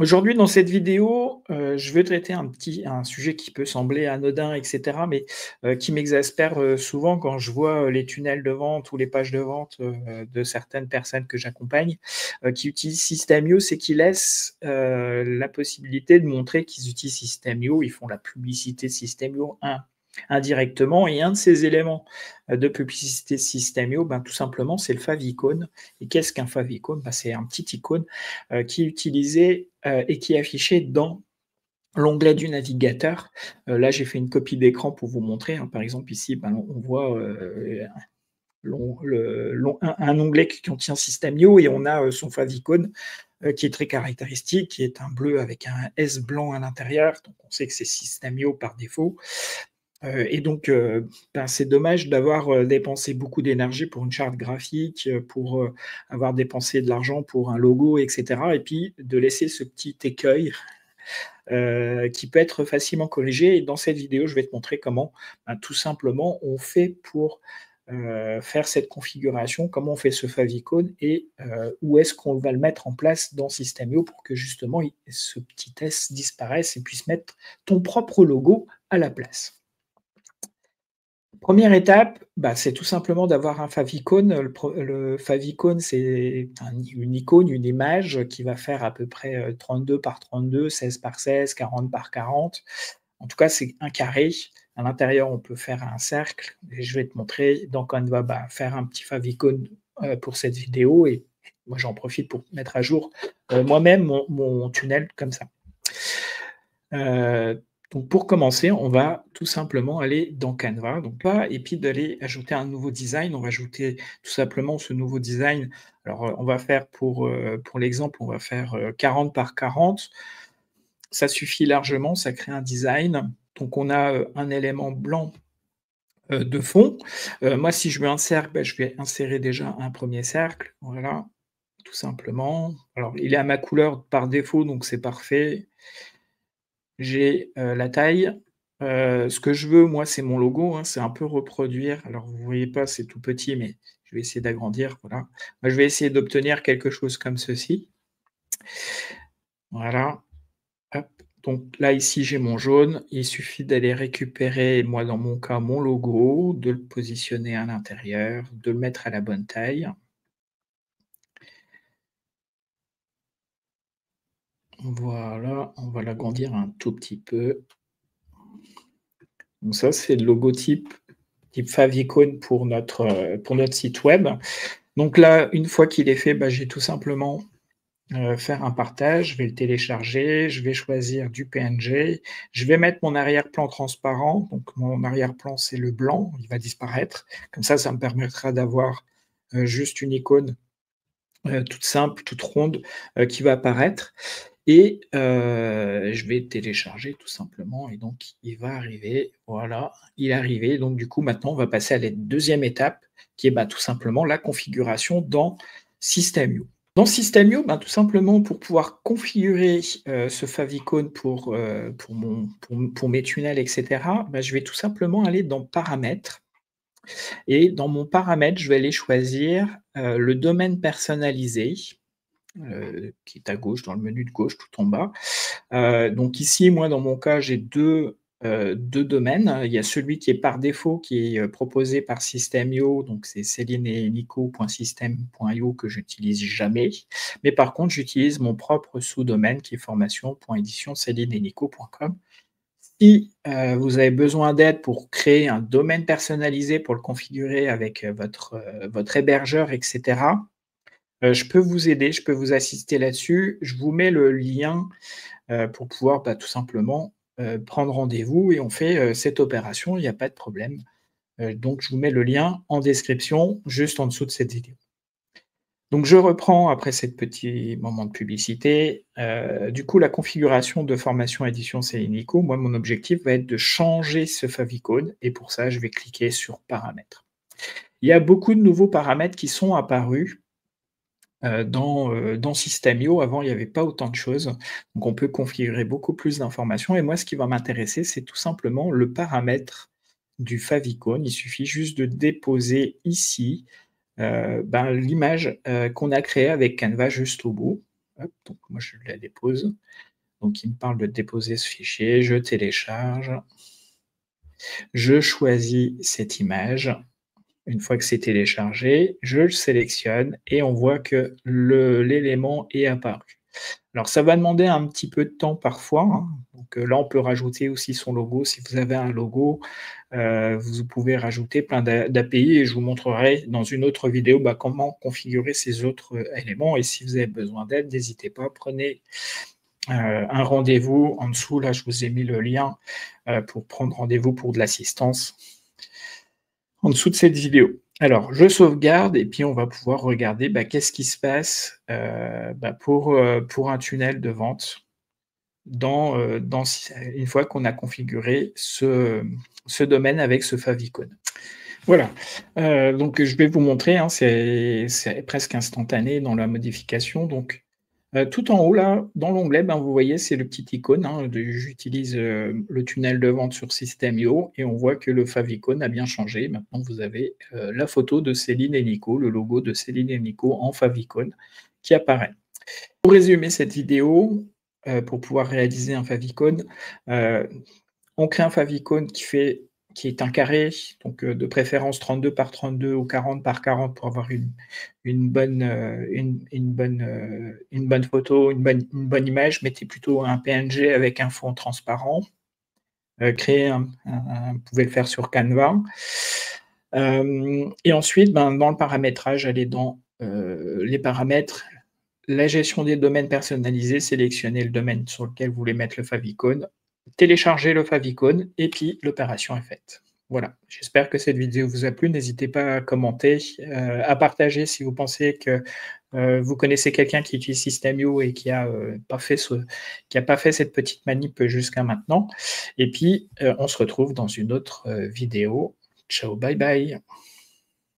Aujourd'hui, dans cette vidéo, je vais traiter un sujet qui peut sembler anodin et cetera, mais qui m'exaspère, souvent quand je vois, les tunnels de vente ou les pages de vente, de certaines personnes que j'accompagne, qui utilisent System.io. C'est qu'ils laissent, la possibilité de montrer qu'ils utilisent System.io. Ils font la publicité de System.io indirectement, et un de ces éléments, de publicité System.io, ben, tout simplement, c'est le favicon. Et qu'est-ce qu'un favicon? Ben, c'est un petit icône qui est utilisé et qui est affiché dans l'onglet du navigateur. Là, j'ai fait une copie d'écran pour vous montrer, hein. Par exemple, ici, ben, on voit un onglet qui contient System.io, et on a son favicon qui est très caractéristique, qui est un bleu avec un S blanc à l'intérieur. Donc, on sait que c'est System.io par défaut. Et donc, ben, c'est dommage d'avoir dépensé beaucoup d'énergie pour une charte graphique, pour avoir dépensé de l'argent pour un logo, et cetera, et puis de laisser ce petit écueil qui peut être facilement corrigé. Et dans cette vidéo, je vais te montrer comment, ben, tout simplement, on fait pour faire cette configuration, comment on fait ce favicon, et où est-ce qu'on va le mettre en place dans System.io pour que justement ce petit S disparaisse et puisse mettre ton propre logo à la place. Première étape, bah, c'est tout simplement d'avoir un favicon. Le favicon, c'est une icône, une image qui va faire à peu près 32 par 32, 16 par 16, 40 par 40. En tout cas, c'est un carré. À l'intérieur, on peut faire un cercle, et je vais te montrer dans Canva, bah, faire un petit favicon pour cette vidéo. Et moi, j'en profite pour mettre à jour moi-même mon tunnel comme ça. Donc pour commencer, on va tout simplement aller dans Canva, et puis d'aller ajouter un nouveau design. On va ajouter tout simplement ce nouveau design. Alors, on va faire pour l'exemple, on va faire 40 par 40. Ça suffit largement, ça crée un design. Donc on a un élément blanc de fond. Moi, si je veux un cercle, bah, je vais insérer déjà un premier cercle. Voilà, tout simplement. Alors, il est à ma couleur par défaut, donc c'est parfait. J'ai la taille. Ce que je veux, moi, c'est mon logo, hein, c'est un peu reproduire. Alors, vous ne voyez pas, c'est tout petit, mais je vais essayer d'agrandir, voilà. Moi, je vais essayer d'obtenir quelque chose comme ceci. Voilà, hop. Donc là, ici, j'ai mon jaune. Il suffit d'aller récupérer, moi, dans mon cas, mon logo, de le positionner à l'intérieur, de le mettre à la bonne taille. Voilà, on va l'agrandir un tout petit peu. Donc ça, c'est le logotype type favicon pour notre site web. Donc là, une fois qu'il est fait, bah, j'ai tout simplement faire un partage, je vais le télécharger, je vais choisir du PNG, je vais mettre mon arrière-plan transparent. Donc mon arrière-plan, c'est le blanc, il va disparaître. Comme ça me permettra d'avoir juste une icône toute simple, toute ronde, qui va apparaître. Et je vais télécharger tout simplement, et donc il va arriver, voilà, il est arrivé. Donc du coup, maintenant, on va passer à la deuxième étape qui est, bah, tout simplement la configuration dans System.io. Dans System.io, ben, tout simplement pour pouvoir configurer, ce favicon pour mes tunnels, et cetera, bah, je vais tout simplement aller dans Paramètres, et dans mon paramètre, je vais aller choisir, le domaine personnalisé, qui est à gauche, dans le menu de gauche, tout en bas. Donc ici, moi, dans mon cas, j'ai deux domaines. Il y a celui qui est par défaut, qui est proposé par System.io, donc c'est célineetnico.system.io, que j'utilise jamais. Mais par contre, j'utilise mon propre sous-domaine qui est formation.edition-célineetnico.com. Si vous avez besoin d'aide pour créer un domaine personnalisé, pour le configurer avec votre hébergeur, et cetera, je peux vous aider, je peux vous assister là-dessus. Je vous mets le lien pour pouvoir, bah, tout simplement, prendre rendez-vous, et on fait cette opération, il n'y a pas de problème. Donc je vous mets le lien en description, juste en dessous de cette vidéo. Donc je reprends après cette petit moment de publicité. Du coup, la configuration de formation édition Céline Nico, moi, mon objectif va être de changer ce favicon, et pour ça, je vais cliquer sur Paramètres. Il y a beaucoup de nouveaux paramètres qui sont apparus dans System.io. Avant, il n'y avait pas autant de choses, donc on peut configurer beaucoup plus d'informations, et moi, ce qui va m'intéresser, c'est tout simplement le paramètre du favicon. Il suffit juste de déposer ici, ben, l'image qu'on a créée avec Canva juste au bout. Hop, donc moi je la dépose. Donc il me parle de déposer ce fichier, je télécharge, je choisis cette image. Une fois que c'est téléchargé, je le sélectionne et on voit que l'élément est apparu. Alors ça va demander un petit peu de temps parfois, hein. Donc, là, on peut rajouter aussi son logo. Si vous avez un logo, vous pouvez rajouter plein d'API et je vous montrerai dans une autre vidéo, comment configurer ces autres, éléments et si vous avez besoin d'aide, n'hésitez pas, prenez, un rendez-vous en dessous. Là, je vous ai mis le lien, pour prendre rendez-vous pour de l'assistance en dessous de cette vidéo. Alors, je sauvegarde et puis on va pouvoir regarder, qu'est-ce qui se passe, pour un tunnel de vente une fois qu'on a configuré ce domaine avec ce favicon. Voilà, donc je vais vous montrer, hein, c'est presque instantané dans la modification. Donc, tout en haut là, dans l'onglet, vous voyez, c'est le petit icône, hein, j'utilise, le tunnel de vente sur System.io et on voit que le favicon a bien changé. Maintenant, vous avez, la photo de Céline et Nico, le logo de Céline et Nico en favicon qui apparaît. Pour résumer cette vidéo, pour pouvoir réaliser un favicon, on crée un favicon qui est un carré, donc de préférence 32 par 32 ou 40 par 40 pour avoir une bonne photo, une bonne image. Mettez plutôt un PNG avec un fond transparent. Créez vous pouvez le faire sur Canva. Et ensuite, dans le paramétrage, allez dans les paramètres, la gestion des domaines personnalisés, sélectionnez le domaine sur lequel vous voulez mettre le favicon, téléchargez le favicon et puis l'opération est faite. Voilà, j'espère que cette vidéo vous a plu. N'hésitez pas à commenter, à partager si vous pensez que vous connaissez quelqu'un qui utilise System.io et qui n'a pas fait cette petite manip jusqu'à maintenant. Et puis, on se retrouve dans une autre vidéo. Ciao, bye bye.